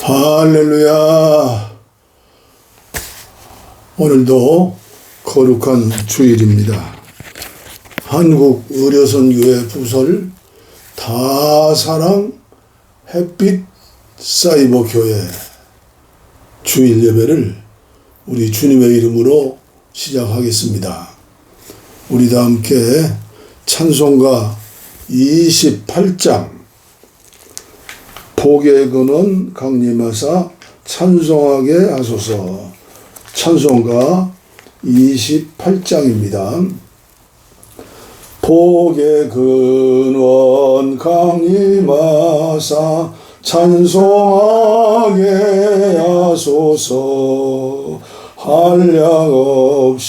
할렐루야. 오늘도 거룩한 주일입니다. 한국의료선교회 부설 다사랑 햇빛 사이버교회 주일 예배를 우리 주님의 이름으로 시작하겠습니다. 우리 다 함께 찬송가 28장 복의 근원 강림하사 찬송하게 하소서. 찬송가 28장입니다. 복의 근원 강림하사 찬송하게 하소서. 한량없이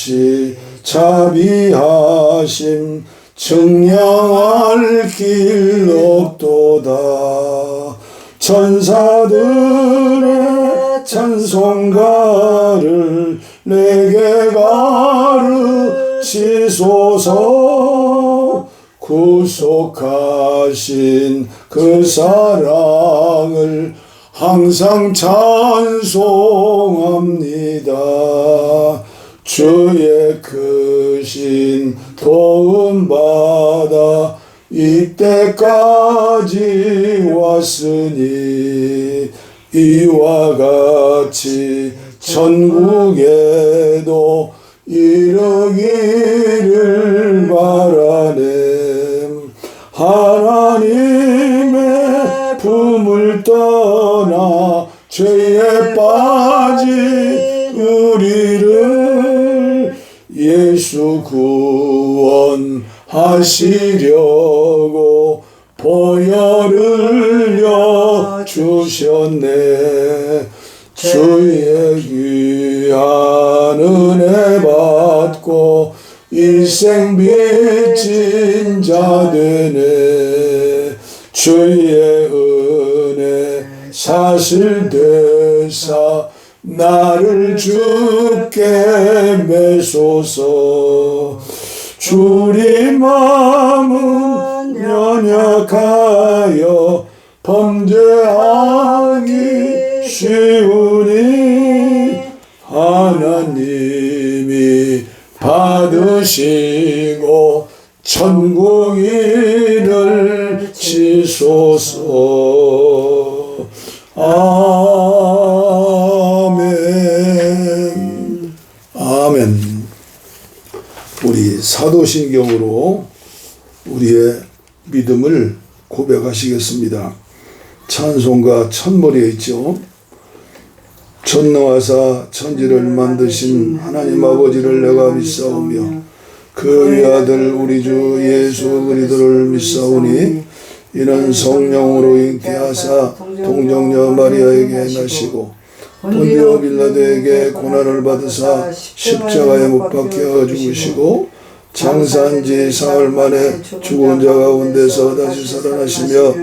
자비하심 증량할 길 없도다. 천사들의 찬송가를 내게 가르치소서. 구속하신 그 사랑을 항상 찬송합니다. 주의 크신 도움 받아 이때까지 왔으니 이와 같이 천국에도 이르기를 바라네. 하나님의 품을 떠나 죄에 빠진 우리를 예수 구원하시려고 보혈을 주셨네. 주의 귀한 은혜 받고 일생 빚진 자 되네. 주의 은혜 사실되사 나를 주께 매소서. 주님 마음은 연약하여 범죄하기 쉬우니 하나님이 받으시고 천국 이를 치소서. 아멘. 아멘. 우리 사도신경으로 우리의 믿음을 고백하시겠습니다. 찬송가 첫머리에 있죠. 전능하사 천지를 만드신 하나님 아버지를 내가 믿사오며 그의 아들 우리 주 예수 그리스도를 믿사오니 이는 성령으로 잉태하사 동정녀 마리아에게 나시고 본디오 빌라도에게 고난을 받으사 십자가에 못 박혀 죽으시고 장사한 지 사흘 만에 죽은 자 가운데서 다시 살아나시며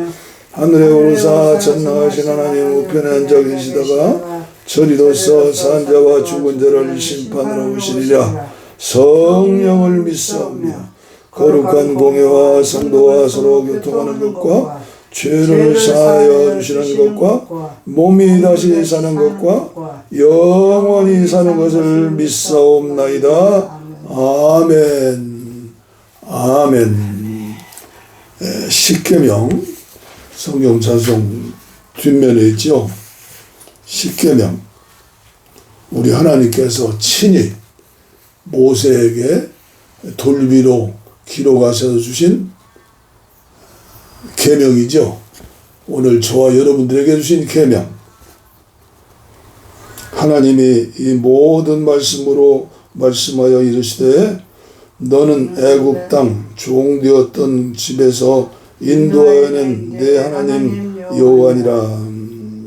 하늘에 오르사 전능하신 하나님 우편에 앉아 계시다가 저리로서 산 자와 죽은 자를 심판하러 오시리라. 성령을 믿사오며 거룩한 공예와 성도와 서로 교통하는 것과 죄를 사하여 주시는 것과 몸이 다시 사는 것과 영원히 사는 것을 믿사옵나이다. 아멘. 아멘. 십계명 성경 찬송 뒷면에 있죠. 십계명. 우리 하나님께서 친히 모세에게 돌비로 기록하셔서 주신 계명이죠. 오늘 저와 여러분들에게 주신 계명. 하나님이 이 모든 말씀으로 말씀하여 이르시되 너는 애굽 땅 종되었던 집에서 인도하여낸 내 하나님 여호와니라.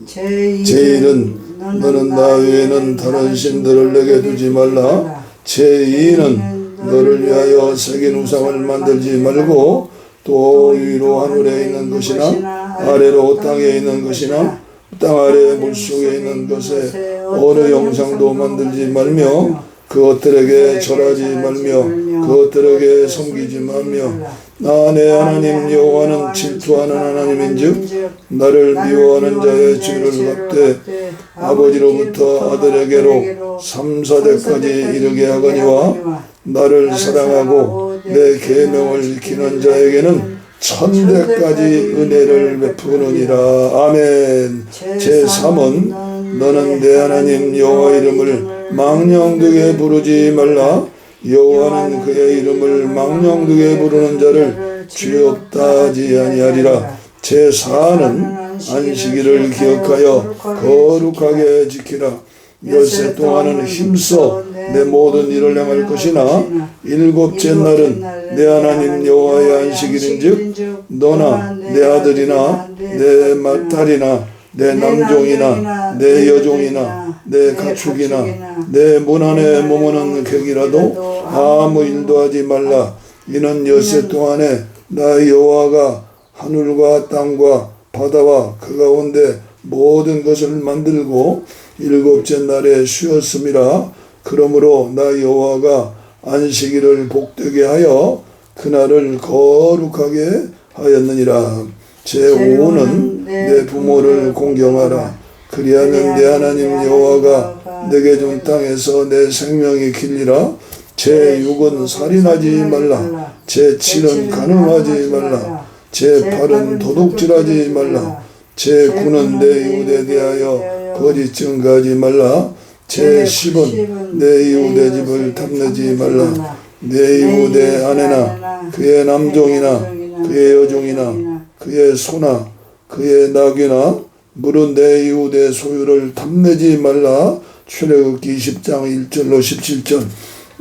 제1은 너는 나 외에는 다른 신들을 내게 두지 말라. 제2는 너를 위하여 새긴 우상을 만들지 말고 또 위로 하늘에 있는 것이나 아래로 땅에 있는 것이나 땅 아래 물속에 있는 것에 어느 형상도 만들지 말며 그것들에게 절하지 말며 그것들에게 섬기지 말며 나 내 하나님 여호와는 질투하는 하나님인즉 나를 미워하는 자의 죄를 갚되 아버지로부터 아들에게로 3, 4대까지 이르게 하거니와 나를 사랑하고 내 계명을 지키는 자에게는 1000대까지 은혜를 베푸느니라. 아멘. 제3은 너는 내 하나님 여호와 이름을 망령되게 부르지 말라. 여호와는 그의 이름을 망령되게 부르는 자를 죄 없다 하지 아니하리라. 제4는 안식일을 기억하여 거룩하게 지키라. 엿새 동안은 힘써 내 모든 일을 행할 것이나 일곱째 날은 내 하나님 여호와의 안식일인즉 너나 내 아들이나 내 딸이나 내 남종이나 내 여종이나 내 가축이나 내 문 안에 머무는 객이라도 아무 일도 하지 말라. 이는 엿새 동안에 나 여호와가 하늘과 땅과 바다와 그 가운데 모든 것을 만들고 일곱째 날에 쉬었음이라. 그러므로 나 여호와가 안식일을 복되게 하여 그날을 거룩하게 하였느니라. 제5는 내 부모를 공경하라. 그리하면 내 하나님 여호와가 내게 준 땅에서 내 생명이 길리라. 제6은 살인하지 말라. 제7은 간음하지 말라. 제8은 도둑질하지 말라. 제9는 내 이웃에 대하여 거짓 증거하지 말라. 제10은 내 이웃의 집을 탐내지 말라. 내 이웃의 아내나 그의 남종이나 그의 여종이나 그의 소나 그의 나귀나 물은 내 이웃의 소유를 탐내지 말라. 출애굽기 20장 1절로 17절.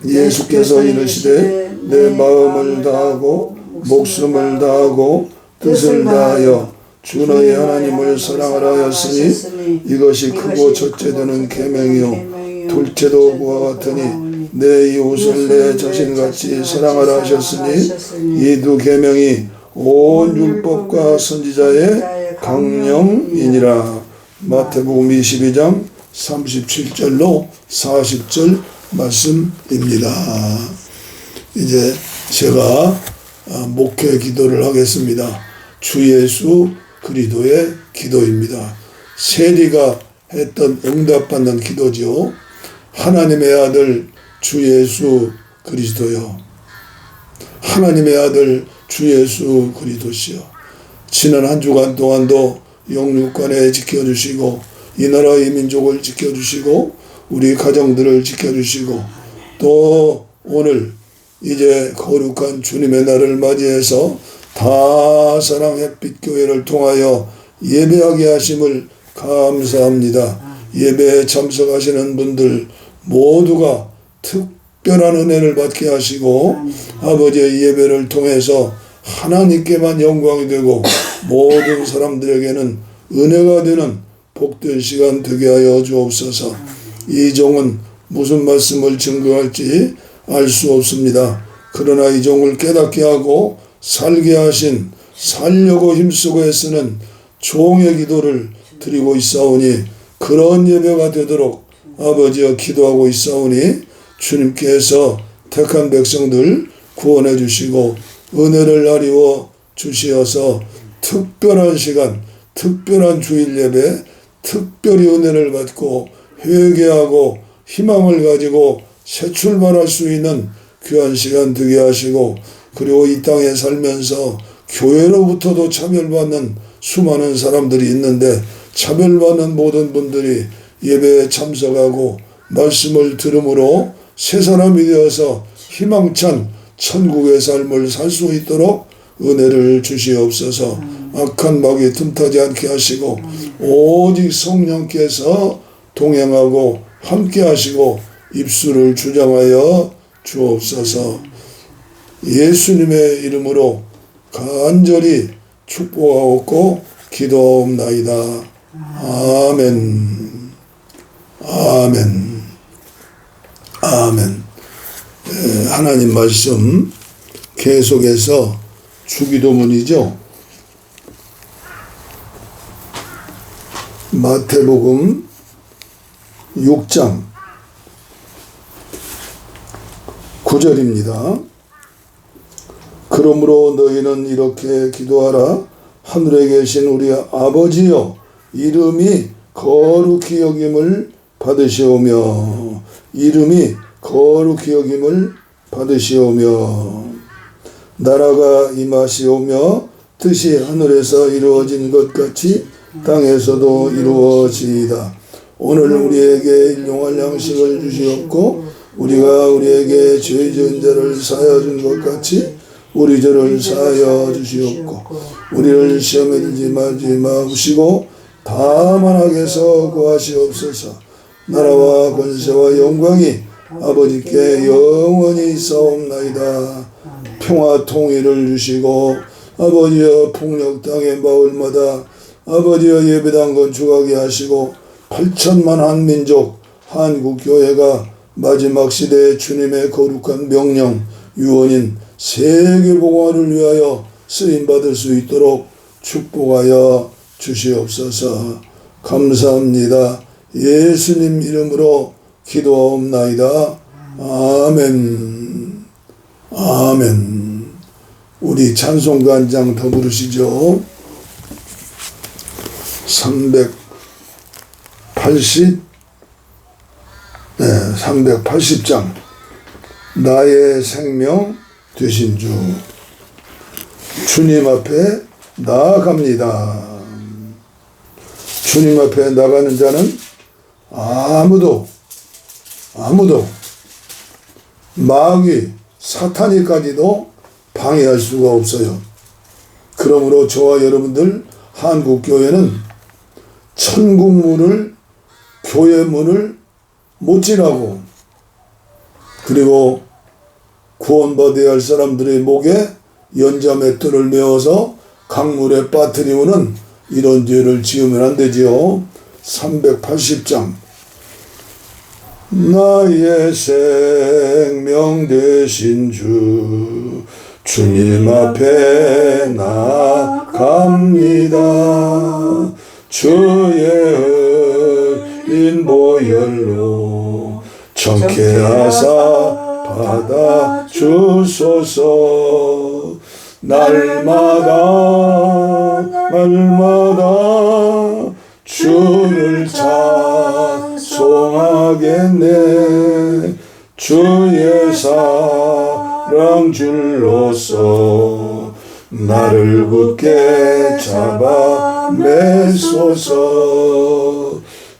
예수께서 이르시되 내 마음을 다하고 목숨을 다하고 뜻을 다하여 주 너희 하나님을 사랑하라 하였으니 이것이 크고 첫째 되는 계명이요 둘째도 그와 같으니 내 이웃을 내 자신같이 사랑하라 하셨으니 이 두 계명이 온 율법과 선지자의 강령이니라. 마태복음 22장 37절로 40절 말씀입니다. 이제 제가 목회 기도를 하겠습니다. 주 예수 그리스도의 기도입니다. 세리가 했던 응답받는 기도죠. 하나님의 아들 주 예수 그리스도요. 하나님의 아들 주 예수 그리스도시요. 지난 한 주간 동안도 영육간에 지켜주시고 이 나라 이 민족을 지켜주시고 우리 가정들을 지켜주시고 또 오늘 이제 거룩한 주님의 날을 맞이해서 다사랑 햇빛 교회를 통하여 예배하게 하심을 감사합니다. 예배에 참석하시는 분들 모두가 특별한 은혜를 받게 하시고 아버지의 예배를 통해서 하나님께만 영광이 되고 모든 사람들에게는 은혜가 되는 복된 시간 되게 하여 주옵소서. 이 종은 무슨 말씀을 증거할지 알 수 없습니다. 그러나 이 종을 깨닫게 하고 살게 하신 살려고 힘쓰고 애쓰는 종의 기도를 드리고 있사오니 그런 예배가 되도록 아버지여 기도하고 있사오니 주님께서 택한 백성들 구원해 주시고 은혜를 나리워 주시어서 특별한 시간, 특별한 주일 예배, 특별히 은혜를 받고 회개하고 희망을 가지고 새 출발할 수 있는 귀한 시간 되게 하시고 그리고 이 땅에 살면서 교회로부터도 차별받는 수많은 사람들이 있는데 차별받는 모든 분들이 예배에 참석하고 말씀을 들음으로 새 사람이 되어서 희망찬 천국의 삶을 살 수 있도록 은혜를 주시옵소서. 악한 마귀 틈타지 않게 하시고 오직 성령께서 동행하고 함께 하시고 입술을 주장하여 주옵소서. 예수님의 이름으로 간절히 축복하옵고 기도하옵나이다. 아멘. 아멘. 아멘. 하나님 말씀 계속해서 주기도문이죠. 마태복음 6장 9절입니다. 그러므로 너희는 이렇게 기도하라. 하늘에 계신 우리 아버지여, 이름이 거룩히 여김을 받으시오며, 이름이 거룩히 여김을 받으시오며, 나라가 임하시오며, 뜻이 하늘에서 이루어진 것 같이 땅에서도 이루어지이다. 오늘 우리에게 일용할 양식을 주시옵고, 우리가 우리에게 죄 지은 자를 사하여 준 것 같이 우리 죄를 사하여 주시옵고, 우리를 시험에 들지 말지 마시고 다만 악에서 구하시옵소서. 나라와 권세와 영광이 아버지께 영원히 있사옵나이다. 평화 통일을 주시고, 아버지여 폭력 땅의 마을마다 아버지여 예배당 건축하게 하시고, 8천만 한민족 한국교회가 마지막 시대에 주님의 거룩한 명령 유언인 세계복음화를 위하여 쓰임받을 수 있도록 축복하여 주시옵소서. 감사합니다. 예수님 이름으로 기도하옵나이다. 아멘. 아멘. 우리 찬송가 한 장 더 부르시죠. 380장. 나의 생명 되신 주. 주님 앞에 나아갑니다. 주님 앞에 나가는 자는 아무도 마귀 사탄이까지도 방해할 수가 없어요. 그러므로 저와 여러분들 한국교회는 천국문을, 교회 문을 못 지나고, 그리고 구원받아야 할 사람들의 목에 연자맷돌을 메어서 강물에 빠뜨리우는 이런 죄를 지으면 안 되지요. 380장. 나의 생명 되신 주, 주님 앞에 나갑니다. 주의 흘린 보혈로 정케하사 받아 주소서. 날마다 주를 찬송하겠네. 주의 사랑 줄로서 나를 굳게 잡아 매소서.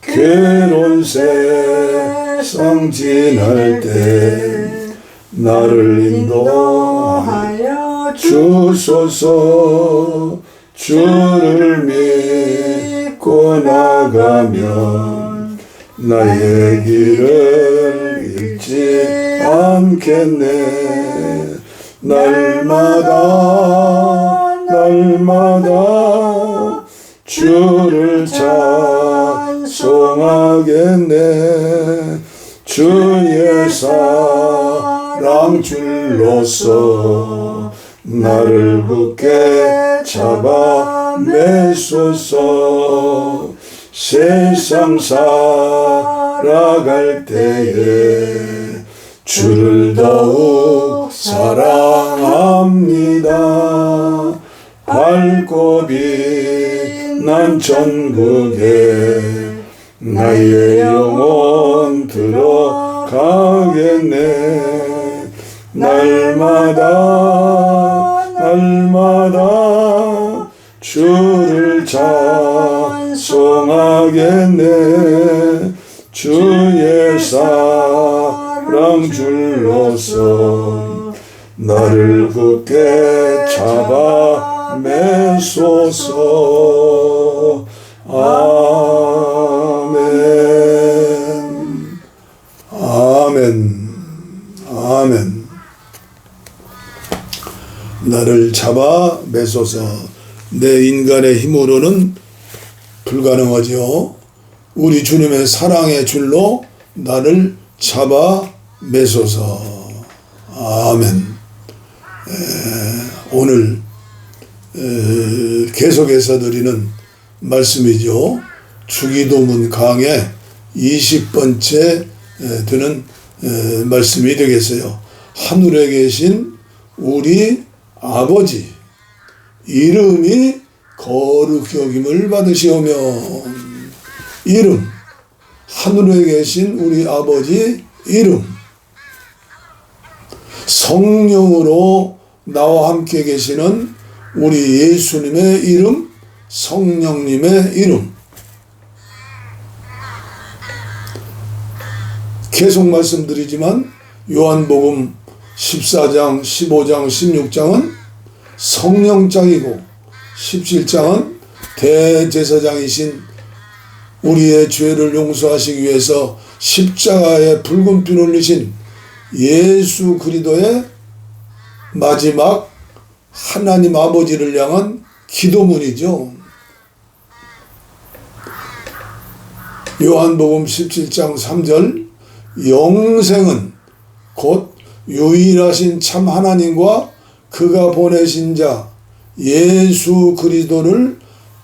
괴로운 세상 지날 때 나를 인도하여 주소서. 주를 믿고 나가면 나의 길을 잃지 않겠네. 날마다 주를 찬송하겠네. 주의 사랑 줄로서 나를 굳게 잡아 매소서. 세상 살아갈 때에 주를 더욱 사랑합니다. 밝고 빛난 천국에 나의 영혼 들어가겠네. 날마다 주를 찬송하겠네. 주의 사랑 줄로서 나를 굳게 잡아 매소서. 아멘. 아멘. 아멘. 나를 잡아 매소서. 내 인간의 힘으로는 불가능하지요. 우리 주님의 사랑의 줄로 나를 잡아 매소서. 아멘. 오늘 계속해서 드리는 말씀이죠. 주기도문 강의 20번째 되는 말씀이 되겠어요. 하늘에 계신 우리 아버지 이름이 거룩히 여김을 받으시오며. 이름, 하늘에 계신 우리 아버지 이름, 성령으로 나와 함께 계시는 우리 예수님의 이름, 성령님의 이름. 계속 말씀드리지만 요한복음 14장, 15장, 16장은 성령장이고 17장은 대제사장이신 우리의 죄를 용서하시기 위해서 십자가에 붉은 피를 흘리신 예수 그리스도의 마지막 하나님 아버지를 향한 기도문이죠. 요한복음 17장 3절 영생은 곧 유일하신 참 하나님과 그가 보내신 자 예수 그리스도를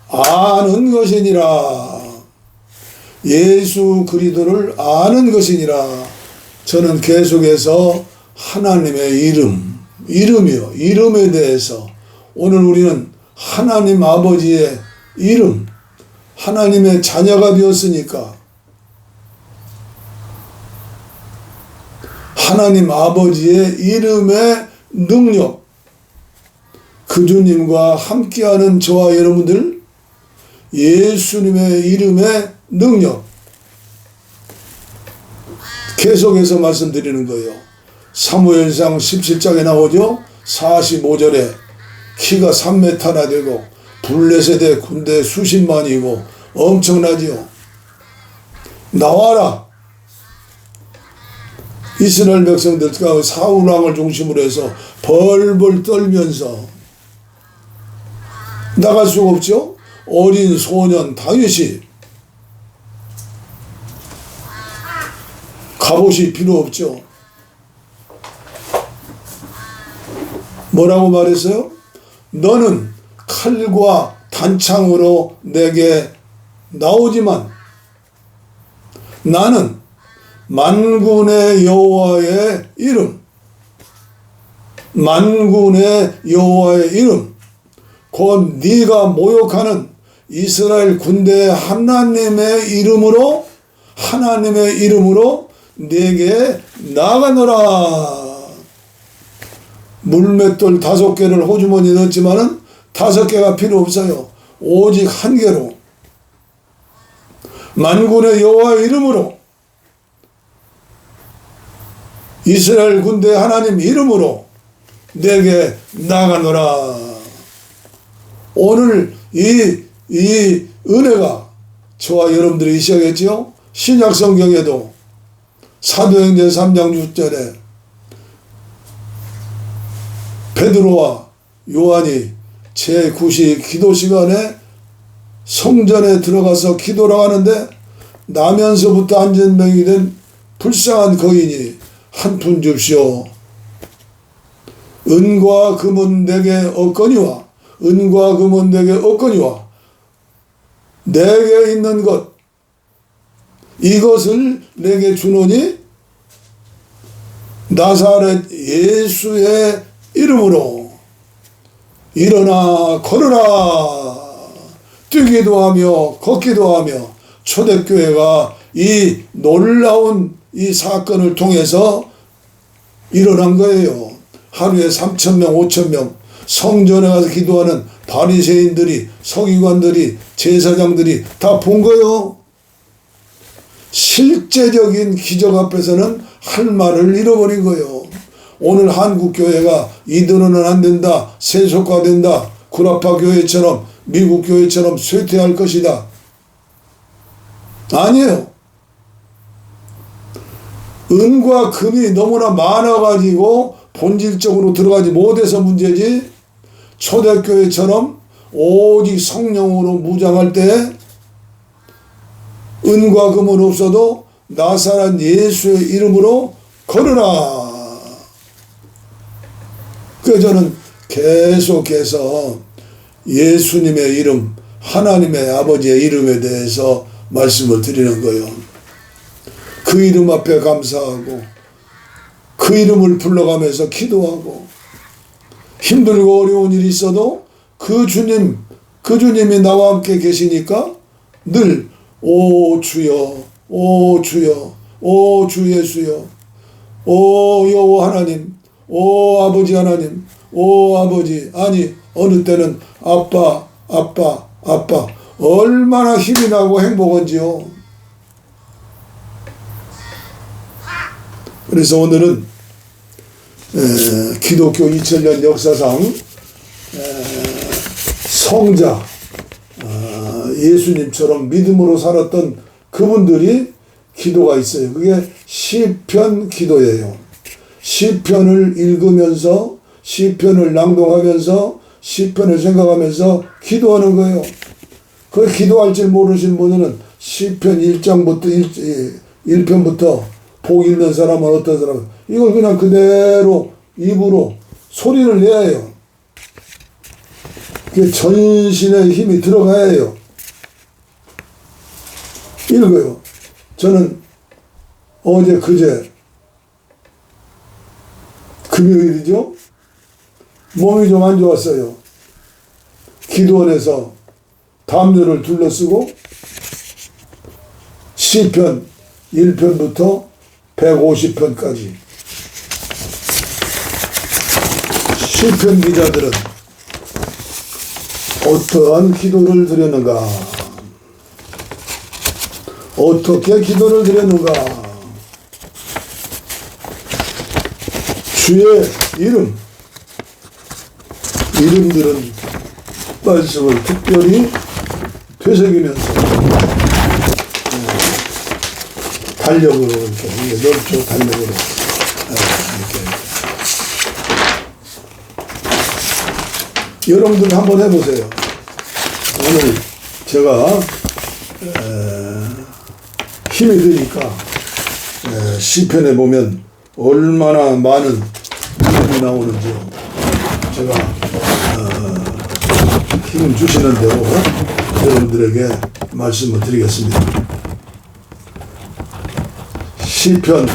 아는 것이니라. 예수 그리스도를 아는 것이니라. 저는 계속해서 하나님의 이름이요. 이름에 대해서 오늘 우리는 하나님 아버지의 이름, 하나님의 자녀가 되었으니까 하나님 아버지의 이름의 능력, 그 주님과 함께하는 저와 여러분들 예수님의 이름의 능력 계속해서 말씀드리는 거예요. 사무엘상 17장에 나오죠. 45절에 키가 3m나 되고 블레셋의 군대 수십만이고 엄청나지요. 나와라. 이스라엘 백성들과 사울 왕을 중심으로 해서 벌벌 떨면서 나갈 수가 없죠. 어린 소년 다윗이 갑옷이 필요 없죠. 뭐라고 말했어요? 너는 칼과 단창으로 내게 나오지만 나는 만군의 여호와의 이름, 만군의 여호와의 이름, 곧 네가 모욕하는 이스라엘 군대의 하나님의 이름으로 네게 나가노라. 물맷돌 5개를 호주머니에 넣었지만은 5개가 필요 없어요. 오직 한 개로 만군의 여호와의 이름으로 이스라엘 군대 하나님 이름으로 내게 나가노라. 오늘 이 은혜가 저와 여러분들이 있어야겠죠. 신약 성경에도 사도행전 3장 6절에 베드로와 요한이 제9시 기도 시간에 성전에 들어가서 기도를 하는데 나면서부터 안전병이 된 불쌍한 거인이 한 푼 줍시오. 은과 금은 내게 없거니와 은과 금은 내게 없거니와 내게 있는 것 이것을 내게 주노니 나사렛 예수의 이름으로 일어나 걸으라. 뛰기도 하며 걷기도 하며 초대교회가 이 놀라운 이 사건을 통해서 일어난 거예요. 하루에 3,000명, 5,000명 성전에 가서 기도하는 바리새인들이, 서기관들이, 제사장들이 다 본 거예요. 실제적인 기적 앞에서는 할 말을 잃어버린 거예요. 오늘 한국교회가 이대로는 안 된다, 세속화된다, 구라파 교회처럼 미국 교회처럼 쇠퇴할 것이다. 아니에요. 은과 금이 너무나 많아가지고 본질적으로 들어가지 못해서 문제지, 초대교회처럼 오직 성령으로 무장할 때 은과 금은 없어도 나사렛 예수의 이름으로 걸으라. 그래서 저는 계속해서 예수님의 이름, 하나님의 아버지의 이름에 대해서 말씀을 드리는 거예요. 그 이름 앞에 감사하고 그 이름을 불러가면서 기도하고 힘들고 어려운 일이 있어도 그 주님이 나와 함께 계시니까 늘 오 주여, 오 주여, 오 주 예수여, 오 여호와 하나님, 오 아버지 하나님, 오 아버지. 아니 어느 때는 아빠, 아빠, 아빠. 얼마나 힘이 나고 행복한지요. 그래서 오늘은 기독교 2000년 역사상 성자 예수님처럼 믿음으로 살았던 그분들이 기도가 있어요. 그게 시편 기도예요. 시편을 읽으면서 시편을 낭독하면서 시편을 생각하면서 기도하는 거예요. 그 기도할 줄 모르신 분들은 시편 1장부터 1편부터 복 있는 사람은 어떤 사람은 이걸 그냥 그대로 입으로 소리를 내야 해요. 그게 전신의 힘이 들어가야 해요. 읽어요. 저는 어제 그제 금요일이죠. 몸이 좀 안 좋았어요. 기도원에서 담요를 둘러쓰고 시편 1편부터 150편까지 시편 기자들은 어떠한 기도를 드렸는가? 어떻게 기도를 드렸는가? 주의 이름들은 말씀을 특별히 되새기면서 달력으로 이렇게 넓죠. 달력으로 이렇게 여러분들 한번 해보세요. 오늘 제가 힘이 드니까 시편에 보면 얼마나 많은 이름이 나오는지요. 제가 힘을 주시는 대로 여러분들에게 말씀을 드리겠습니다. 시편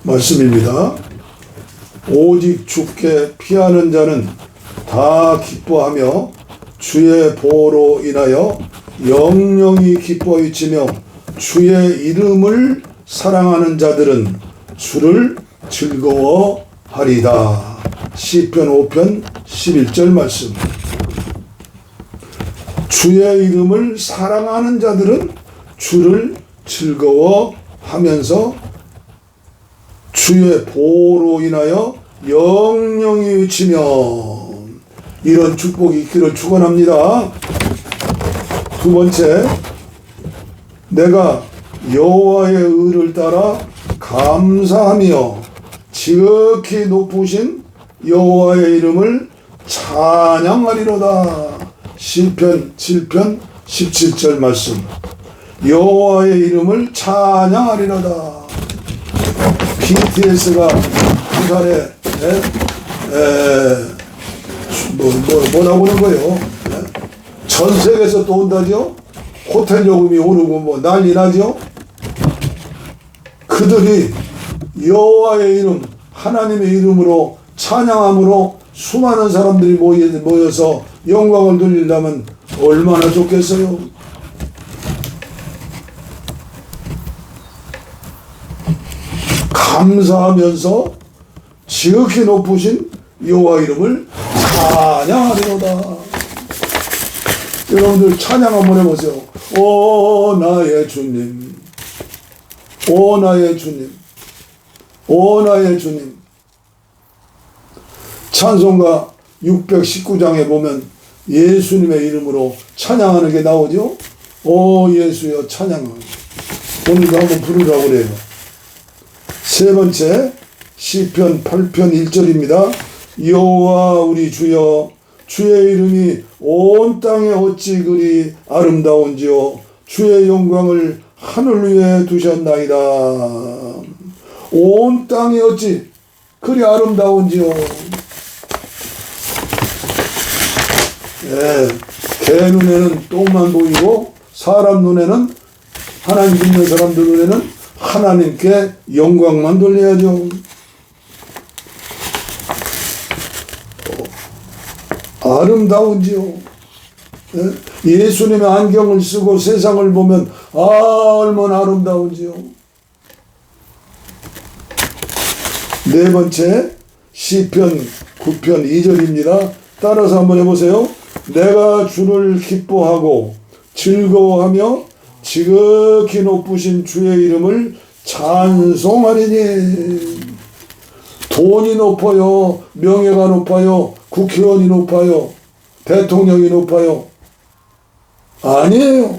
말씀입니다. 오직 주께 피하는 자는 다 기뻐하며 주의 보호로 인하여 영영이 기뻐 있으며 주의 이름을 사랑하는 자들은 주를 즐거워하리다. 시편 5편 11절 말씀. 주의 이름을 사랑하는 자들은 주를 즐거워하면서 주의 보호로 인하여 영영이 외치며 이런 축복이 있기를 축원합니다. 두 번째, 내가 여호와의 의를 따라 감사하며 지극히 높으신 여호와의 이름을 찬양하리로다. 시편 7편 17절 말씀. 여호와의 이름을 찬양하리로다. BTS가 부산에 뭐 나오는 거예요. 전 세계에서 또 온다죠. 호텔 요금이 오르고 뭐 난리 나죠. 그들이 여호와의 이름, 하나님의 이름으로 찬양함으로 수많은 사람들이 모여서 영광을 돌리려면 얼마나 좋겠어요. 감사하면서 지극히 높으신 여호와 이름을 찬양하리로다. 여러분들 찬양 한번 해보세요. 오 나의 주님, 오 나의 주님, 오 나의 주님. 찬송가 619장에 보면 예수님의 이름으로 찬양하는 게 나오죠. 오 예수여 찬양하고. 오늘도 한번 부르라고 그래요. 세 번째, 시편 8편 1절입니다. 여호와 우리 주여, 주의 이름이 온 땅에 어찌 그리 아름다운지요. 주의 영광을 하늘 위에 두셨나이다. 온 땅이 어찌 그리 아름다운지요. 개 눈에는 똥만 보이고 사람 눈에는, 하나님 믿는 사람들 눈에는 하나님께 영광만 돌려야죠. 아름다운지요. 예수님의 안경을 쓰고 세상을 보면 얼마나 아름다운지요. 네 번째, 시편 9편 2절입니다. 따라서 한번 해보세요. 내가 주를 기뻐하고 즐거워하며 지극히 높으신 주의 이름을 찬송하리니. 돈이 높아요, 명예가 높아요, 국회의원이 높아요, 대통령이 높아요? 아니에요.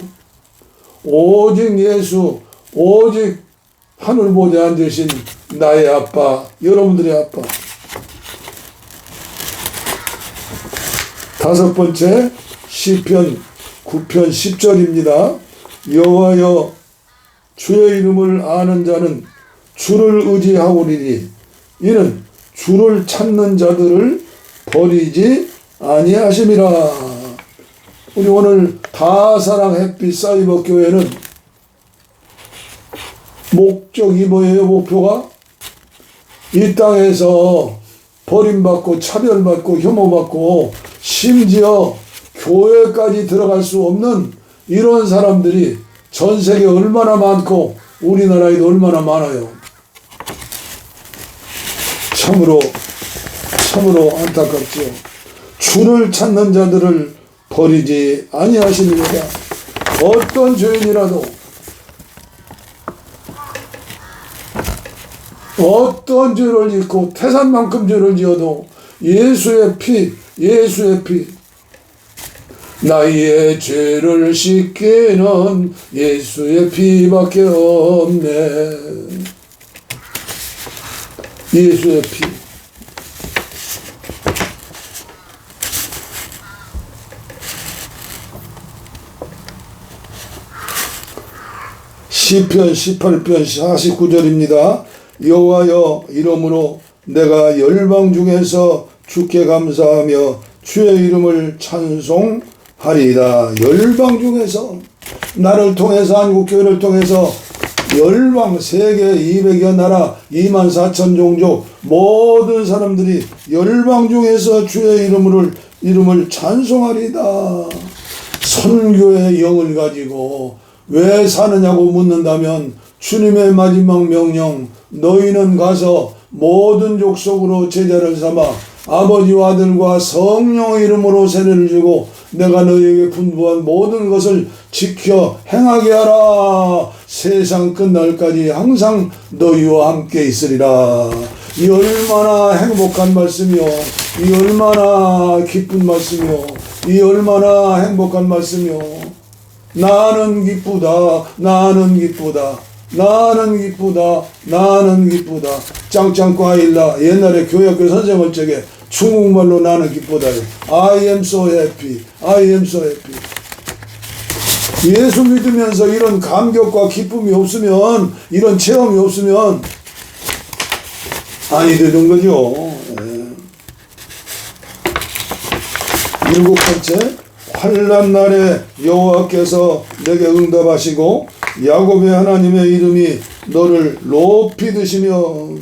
오직 예수, 오직 하늘 보좌에 앉으신 나의 아빠, 여러분들의 아빠. 다섯 번째, 시편 9편 10절입니다. 여호와여, 주의 이름을 아는 자는 주를 의지하오리니 이는 주를 찾는 자들을 버리지 아니하심이라. 우리 오늘 다사랑 햇빛 사이버 교회는 목적이 뭐예요? 목표가 이 땅에서 버림받고 차별받고 혐오받고 심지어 교회까지 들어갈 수 없는 이런 사람들이 전 세계에 얼마나 많고 우리나라에도 얼마나 많아요. 참으로 안타깝지요. 주를 찾는 자들을 버리지 아니하시니라. 어떤 죄인이라도 어떤 죄를 짓고 태산만큼 죄를 지어도 예수의 피 나의 죄를 씻기는 예수의 피밖에 없네. 예수의 피. 시편 18편 49절입니다. 여호와여, 이러므로 내가 열방 중에서 주께 감사하며 주의 이름을 찬송하리이다. 열방 중에서, 나를 통해서, 한국교회를 통해서 열방, 세계 200여 나라 24,000 종족 모든 사람들이 열방 중에서 주의 이름을 찬송하리이다. 선교의 영을 가지고 왜 사느냐고 묻는다면 주님의 마지막 명령, 너희는 가서 모든 족속으로 제자를 삼아 아버지와 아들과 성령의 이름으로 세례를 주고 내가 너희에게 분부한 모든 것을 지켜 행하게 하라. 세상 끝날까지 항상 너희와 함께 있으리라. 이 얼마나 행복한 말씀이요, 이 얼마나 기쁜 말씀이요, 이 얼마나 행복한 말씀이요. 나는 기쁘다, 나는 기쁘다, 나는 기쁘다, 나는 기쁘다. 짱짱과일라 옛날에 교회학교 선생할 적에 중국말로 나는 기쁘다. I am so happy, I am so happy. 예수 믿으면서 이런 감격과 기쁨이 없으면, 이런 체험이 없으면 아니 되는 거죠. 일곱 번째, 환난 날에 여호와께서 내게 응답하시고 야곱의 하나님의 이름이 너를 높이 드시며.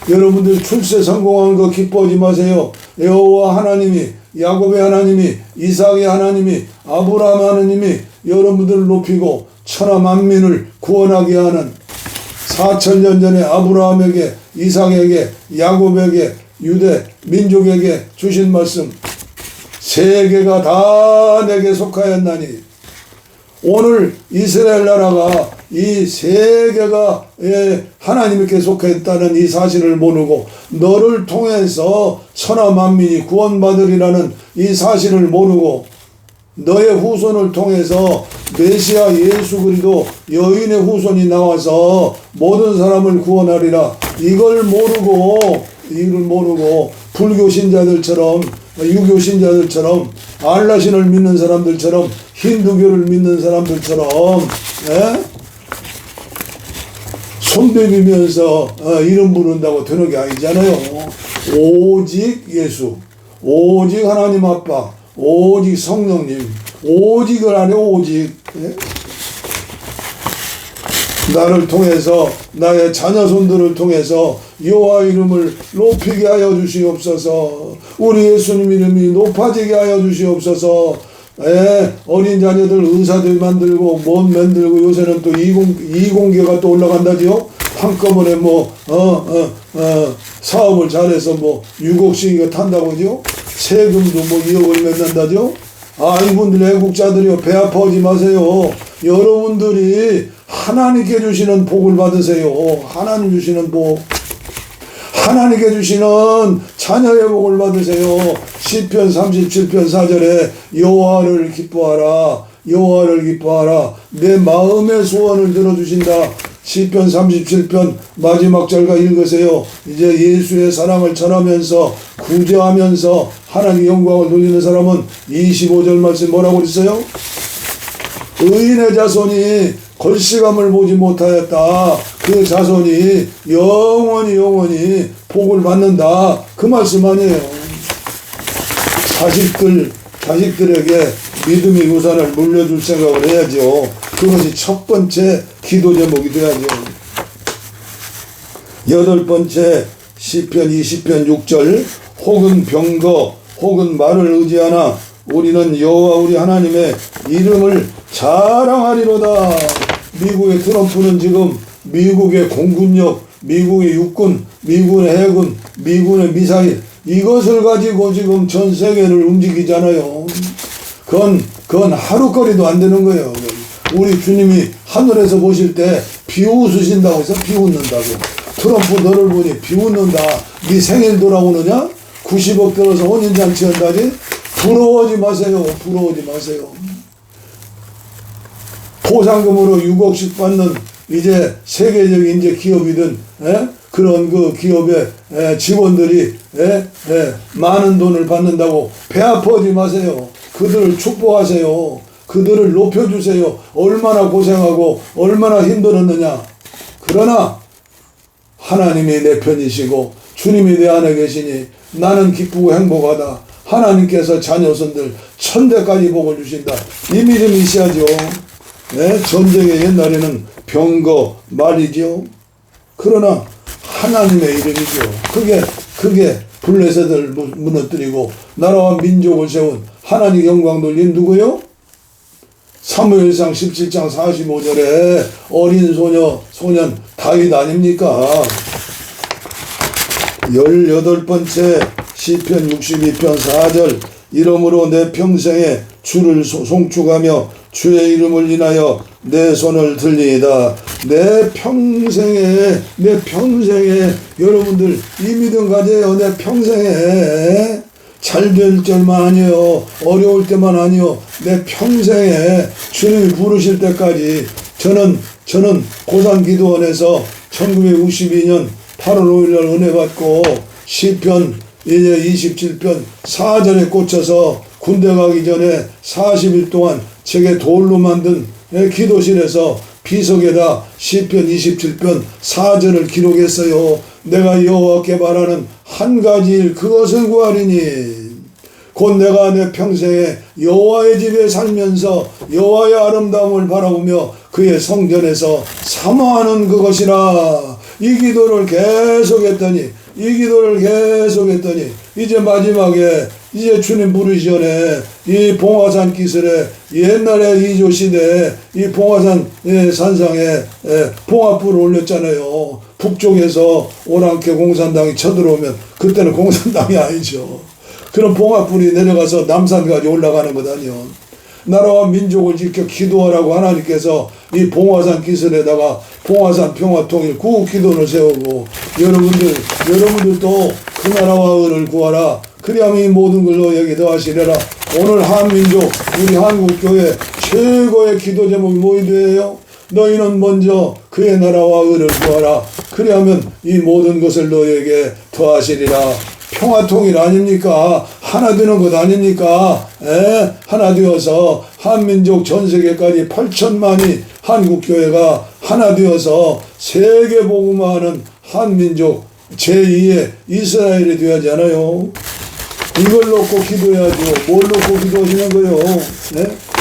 여러분들 출세 성공한 거 기뻐하지 마세요. 여호와 하나님이, 야곱의 하나님이, 이삭의 하나님이, 아브라함 하나님이 여러분들을 높이고 천하 만민을 구원하게 하는 4,000년 전에 아브라함에게, 이삭에게, 야곱에게, 유대 민족에게 주신 말씀, 세계가 다 내게 속하였나니. 오늘 이스라엘 나라가 이 세계가 하나님께 속했다는 이 사실을 모르고 너를 통해서 천하 만민이 구원받으리라는 이 사실을 모르고 너의 후손을 통해서 메시아 예수 그리스도 여인의 후손이 나와서 모든 사람을 구원하리라. 이걸 모르고 불교 신자들처럼, 유교 신자들처럼, 알라신을 믿는 사람들처럼, 힌두교를 믿는 사람들처럼 손베비면서 이름 부른다고 되는 게 아니잖아요. 오직 예수, 오직 하나님 아빠, 오직 성령님, 오직을 안 해. 오직. 나를 통해서 나의 자녀손들을 통해서 여호와 이름을 높이게 하여 주시옵소서. 우리 예수님 이름이 높아지게 하여 주시옵소서. 어린 자녀들 의사들 만들고 몸 만들고 요새는 또 이공계가 또 올라간다지요. 한꺼번에 사업을 잘해서 6억씩이가 탄다고죠. 세금도 2억을 맺는다죠. 이분들 애국자들이요, 배 아파하지 마세요. 여러분들이 하나님께 주시는 복을 받으세요. 하나님 주시는 복, 하나님께 주시는 자녀의 복을 받으세요. 시편 37편 4절에 여호와를 기뻐하라, 여호와를 기뻐하라, 내 마음의 소원을 들어주신다. 시편 37편 마지막 절과 읽으세요. 이제 예수의 사랑을 전하면서 구제하면서 하나님의 영광을 돌리는 사람은 25절 말씀 뭐라고 있어요? 의인의 자손이 걸시감을 보지 못하였다. 그 자손이 영원히 복을 받는다. 그 말씀 아니에요. 자식들에게 믿음의 유산을 물려줄 생각을 해야죠. 그것이 첫 번째 기도 제목이 돼야죠. 8번째 시편 20편 6절 혹은 병거 혹은 말을 의지하나 우리는 여호와 우리 하나님의 이름을 자랑하리로다. 미국의 트럼프는 지금 미국의 공군력, 미국의 육군, 미국의 해군, 미국의 미사일 이것을 가지고 지금 전 세계를 움직이잖아요. 그건 하루거리도 안 되는 거예요. 우리 주님이 하늘에서 보실 때 비웃으신다고 해서 비웃는다고. 트럼프 너를 보니 비웃는다. 네 생일 돌아오느냐? 90억 들어서 혼인잔치 한다지? 부러워하지 마세요. 부러워하지 마세요. 보상금으로 6억씩 받는 이제 세계적인 이제 기업이든 그런 그 기업의 직원들이 많은 돈을 받는다고 배 아파하지 마세요. 그들을 축복하세요. 그들을 높여주세요. 얼마나 고생하고 얼마나 힘들었느냐. 그러나 하나님이 내 편이시고 주님이 내 안에 계시니 나는 기쁘고 행복하다. 하나님께서 자녀손들 천대까지 복을 주신다. 이 믿음이 있어야죠. 전쟁의 옛날에는 병거 말이죠. 그러나 하나님의 이름이죠. 그게 블레셋을 무너뜨리고 나라와 민족을 세운 하나님 영광 돌린 누구요? 사무엘상 17장 45절에 어린 소년 다윗 아닙니까? 18번째 시편 62편 4절 이러므로 내 평생에 주를 송축하며 주의 이름을 인하여 내 손을 들리이다. 내 평생에 여러분들 이 믿음 가져요. 내 평생에 잘 될 때만 아니요, 어려울 때만 아니요, 내 평생에 주님이 부르실 때까지 저는 고산기도원에서 1962년 8월 5일날 은혜 받고 시편 이제 27편 4절에 꽂혀서 군대 가기 전에 40일 동안 제게 돌로 만든 기도실에서 비석에다 시편 27편 4절을 기록했어요. 내가 여호와께 바라는 한 가지 일 그것을 구하리니 곧 내가 내 평생에 여호와의 집에 살면서 여호와의 아름다움을 바라보며 그의 성전에서 사모하는 그것이라. 이 기도를 계속했더니 이제 마지막에 이제 주님 부르시 전에 이 봉화산 기슬에 옛날에 이조시대 이 봉화산 산상에 봉화불을 올렸잖아요. 북쪽에서 오랑캐 공산당이 쳐들어오면 그때는 공산당이 아니죠. 그런 봉화불이 내려가서 남산까지 올라가는 것 아니요. 나라와 민족을 지켜 기도하라고 하나님께서 이 봉화산 기슬에다가 봉화산 평화통일 구기도를 세우고 여러분들도 그 나라와 의를 구하라. 그리하면 이 모든 걸 너에게 더하시리라. 오늘 한민족 우리 한국교회 최고의 기도 제목이 뭐이돼요? 너희는 먼저 그의 나라와 의를 구하라. 그리하면 이 모든 것을 너에게 더하시리라. 평화통일 아닙니까? 하나 되는 것 아닙니까? 하나 되어서 한민족 전세계까지 8천만이 한국교회가 하나 되어서 세계 복음화하는 한민족 제2의 이스라엘이 되어야지 않아요? 이걸 놓고 기도해야죠. 뭘 놓고 기도하시는 거예요?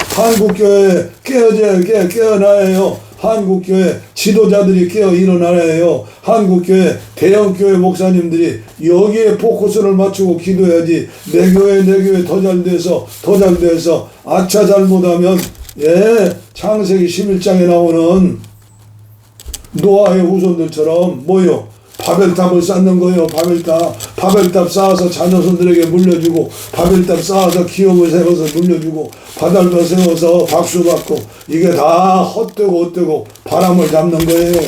한국교회 깨어나야 해요. 한국교회 지도자들이 깨어 일어나야 해요. 한국교회 대형교회 목사님들이 여기에 포커스를 맞추고 기도해야지. 내 교회 더 잘 돼서 아차 잘못하면 창세기 11장에 나오는 노아의 후손들처럼 뭐요? 바벨탑을 쌓는 거예요. 바벨탑 쌓아서 자녀손들에게 물려주고, 바벨탑 쌓아서 기업을 세워서 물려주고, 바닥을 세워서 박수 받고, 이게 다 헛되고 바람을 잡는 거예요.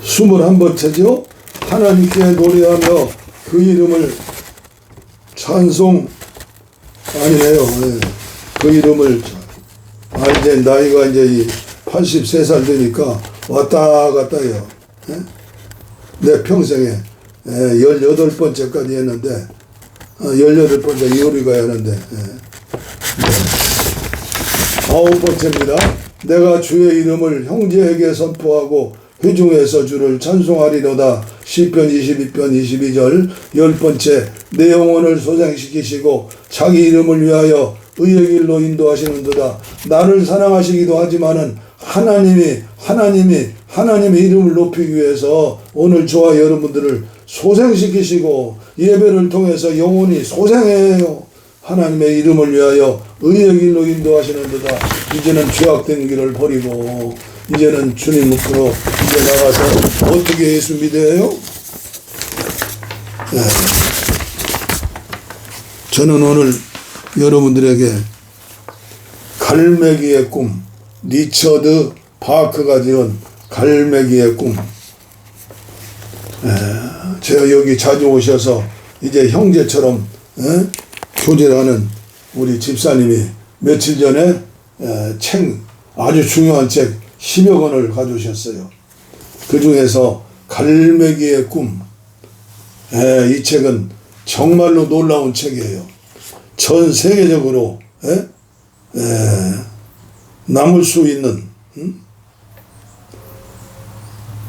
스물한 번째죠. 하나님께 노래하며 그 이름을 찬송 아니네요. 그 이름을 이제 나이가 이제 83살 되니까 왔다 갔다 해요. 내 평생에 18번째까지 했는데 18번째 요리가 했는데 9번째입니다. 내가 주의 이름을 형제에게 선포하고 회중에서 주를 찬송하리로다. 시편 22편 22절. 10번째, 내 영혼을 소생시키시고 자기 이름을 위하여 의의 길로 인도하시는도다. 나를 사랑하시기도 하지만은 하나님의 이름을 높이기 위해서 오늘 저와 여러분들을 소생시키시고 예배를 통해서 영혼이 소생해요. 하나님의 이름을 위하여 의의 길로 인도하시는도다. 이제는 죄악된 길을 버리고 이제는 주님 앞으로 이제 나가서 어떻게 예수 믿어요? 저는 오늘 여러분들에게 갈매기의 꿈, 리처드 바크가 지은 갈매기의 꿈. 제가 여기 자주 오셔서 이제 형제처럼 교제하는 우리 집사님이 며칠 전에 아주 중요한 책 10여 권을 가져오셨어요. 그 중에서 갈매기의 꿈. 이 책은 정말로 놀라운 책이에요. 전 세계적으로 남을 수 있는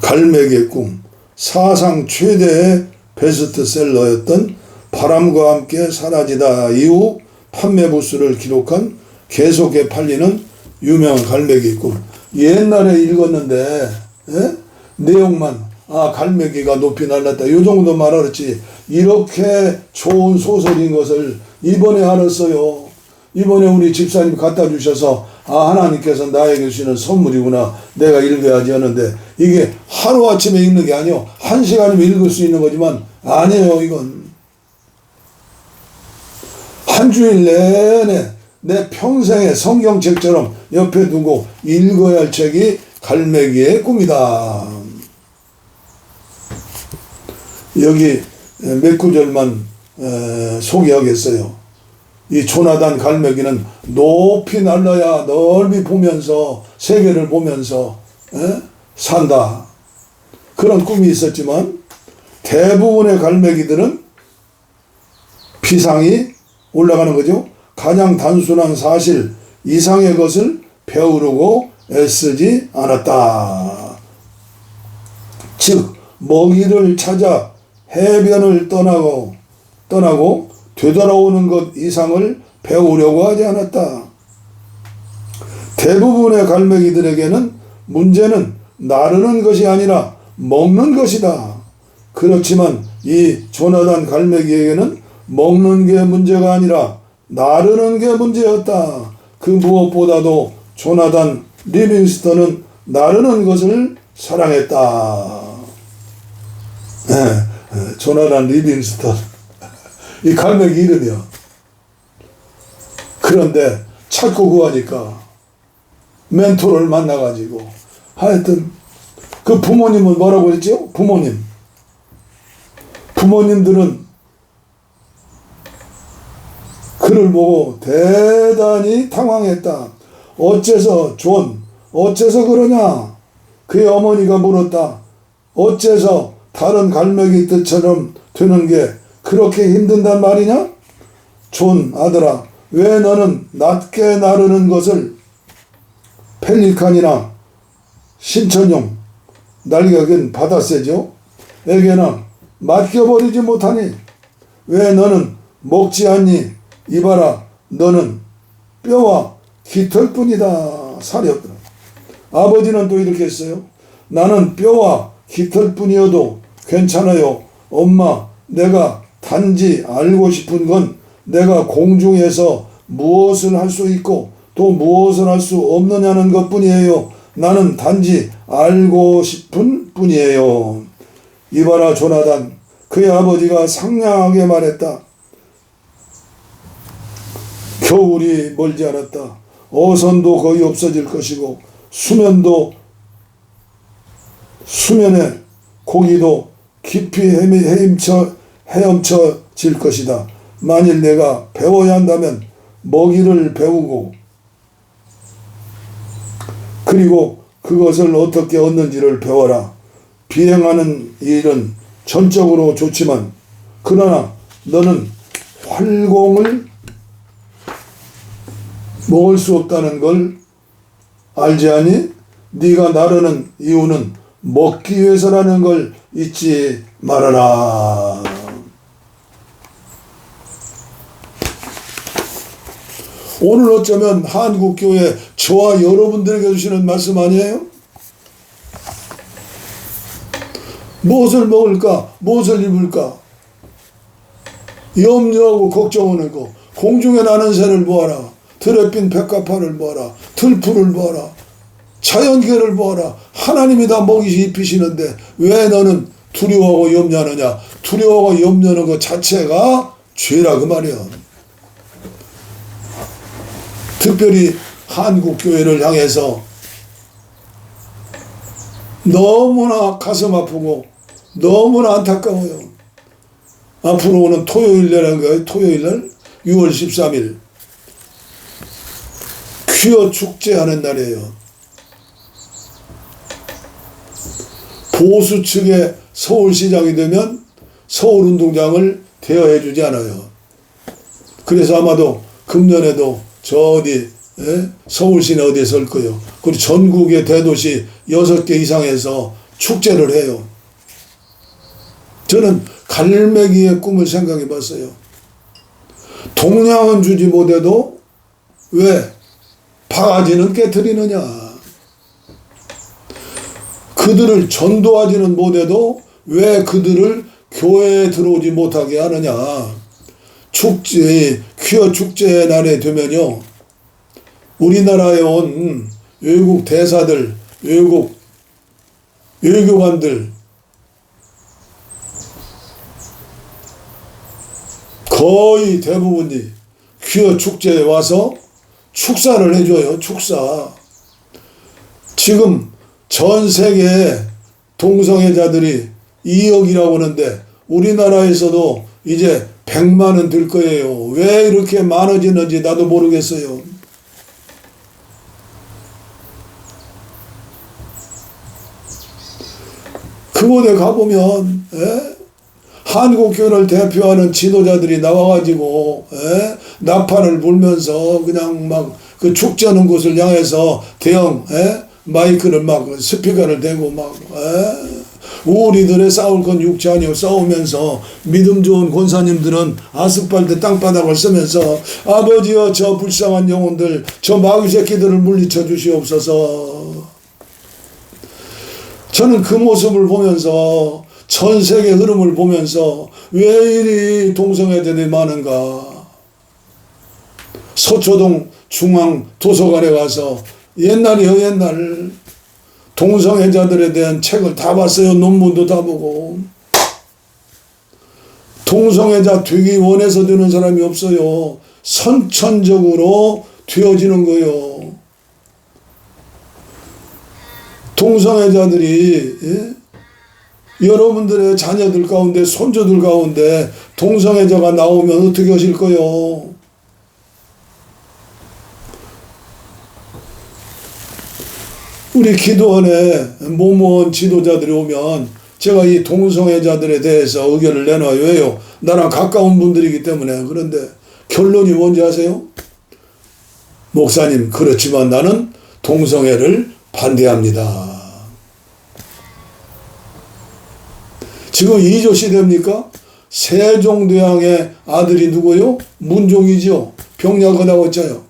갈매기의 꿈. 사상 최대의 베스트셀러였던 바람과 함께 사라지다 이후 판매 부수를 기록한 계속해 팔리는 유명한 갈매기의 꿈. 옛날에 읽었는데 내용만 갈매기가 높이 날랐다 요 정도 말하랬지 이렇게 좋은 소설인 것을 이번에 알았어요. 이번에 우리 집사님 갖다 주셔서 하나님께서 나에게 주시는 선물이구나 내가 읽어야지 하는데 이게 하루아침에 읽는 게 아니요 1시간이면 읽을 수 있는 거지만 아니에요. 이건 한 주일 내내 내 평생의 성경책처럼 옆에 두고 읽어야 할 책이 갈매기의 꿈이다. 여기 몇 구절만 소개하겠어요. 이 조나단 갈매기는 높이 날라야 넓이 보면서 세계를 보면서 산다. 그런 꿈이 있었지만 대부분의 갈매기들은 비상이 올라가는 거죠. 가장 단순한 사실 이상의 것을 배우려고 애쓰지 않았다. 즉 먹이를 찾아 해변을 떠나고 되돌아오는 것 이상을 배우려고 하지 않았다. 대부분의 갈매기들에게는 문제는 나르는 것이 아니라 먹는 것이다. 그렇지만 이 조나단 갈매기에게는 먹는 게 문제가 아니라 나르는 게 문제였다. 그 무엇보다도 조나단 리빙스턴은 나르는 것을 사랑했다. 조나단 리빙스턴 이 갈매기 이름이야. 그런데 찾고 구하니까 멘토를 만나가지고 하여튼 그 부모님은 뭐라고 했죠? 부모님들은 그를 보고 대단히 당황했다. 어째서 그러냐? 그의 어머니가 물었다. 어째서 다른 갈매기 뜰처럼 되는 게 그렇게 힘든단 말이냐? 존 아들아, 왜 너는 낮게 나르는 것을 펠리칸이나 신천용 날개가 긴 바다새죠. 사람에게나 맡겨버리지 못하니 왜 너는 먹지 않니? 이봐라, 너는 뼈와 깃털뿐이다. 살이 없더라. 아버지는 또 이렇게 했어요. 나는 뼈와 깃털뿐이어도 괜찮아요. 엄마, 내가 단지 알고 싶은 건 내가 공중에서 무엇을 할 수 있고 또 무엇을 할 수 없느냐는 것뿐이에요. 나는 단지 알고 싶은 뿐이에요. 이봐라, 조나단. 그의 아버지가 상냥하게 말했다. 겨울이 멀지 않았다. 어선도 거의 없어질 것이고 수면에 고기도 깊이 헤엄쳐질 것이다. 만일 내가 배워야 한다면 먹이를 배우고 그리고 그것을 어떻게 얻는지를 배워라. 비행하는 일은 전적으로 좋지만 그러나 너는 활공을 먹을 수 없다는 걸 알지 않니? 네가 나르는 이유는 먹기 위해서라는 걸 잊지 말아라. 오늘 어쩌면 한국교회 저와 여러분들에게 주시는 말씀 아니에요? 무엇을 먹을까? 무엇을 입을까? 염려하고 걱정하는 거. 공중에 나는 새를 모아라. 들에 핀 백합화를 모아라. 들풀을 모아라. 자연계를 모아라. 하나님이 다 먹이 입히시는데 왜 너는 두려워하고 염려하느냐? 두려워하고 염려하는 것 자체가 죄라 그 말이야. 특별히 한국교회를 향해서 너무나 가슴 아프고 너무나 안타까워요. 앞으로 오는 토요일이라는 거예요. 토요일날 6월 13일 퀴어 축제하는 날이에요. 보수 측의 서울시장이 되면 서울운동장을 대여해 주지 않아요. 그래서 아마도 금년에도 저 어디 서울시내 어디에 설 거예요. 그리고 전국의 대도시 6개 이상에서 축제를 해요. 저는 갈매기의 꿈을 생각해 봤어요. 동양은 주지 못해도 왜 바가지는 깨트리느냐. 그들을 전도하지는 못해도 왜 그들을 교회에 들어오지 못하게 하느냐. 축제, 퀴어 축제의 날에 되면요, 우리나라에 온 외국 대사들, 외국 외교관들 거의 대부분이 퀴어 축제에 와서 축사를 해줘요. 축사. 지금 전 세계 동성애자들이 2억이라고 하는데 우리나라에서도 이제 100만은 될 거예요. 왜 이렇게 많아지는지 나도 모르겠어요. 그곳에 가보면 한국교회를 대표하는 지도자들이 나와가지고 나팔을 불면서 그냥 막 그 축제하는 곳을 향해서 대형 마이크를 막 스피커를 대고 막 우리들의 싸울 건 육체 아니요 싸우면서 믿음 좋은 권사님들은 아스팔트 땅바닥을 쓰면서 아버지여 저 불쌍한 영혼들 저 마귀 새끼들을 물리쳐 주시옵소서. 저는 그 모습을 보면서 전 세계 흐름을 보면서 왜 이리 동성애자들이 많은가. 서초동 중앙 도서관에 가서 옛날이요 옛날 동성애자들에 대한 책을 다 봤어요. 논문도 다 보고. 동성애자 되기 원해서 되는 사람이 없어요. 선천적으로 되어지는 거예요. 동성애자들이 여러분들의 자녀들 가운데 손주들 가운데 동성애자가 나오면 어떻게 하실 거요? 우리 기도원에 모모원 지도자들이 오면 제가 이 동성애자들에 대해서 의견을 내놔요. 왜요? 나랑 가까운 분들이기 때문에. 그런데 결론이 뭔지 아세요? 목사님, 그렇지만 나는 동성애를 반대합니다. 지금 이조 시대입니까? 세종대왕의 아들이 누구요? 문종이죠. 병약하다고 했잖아요.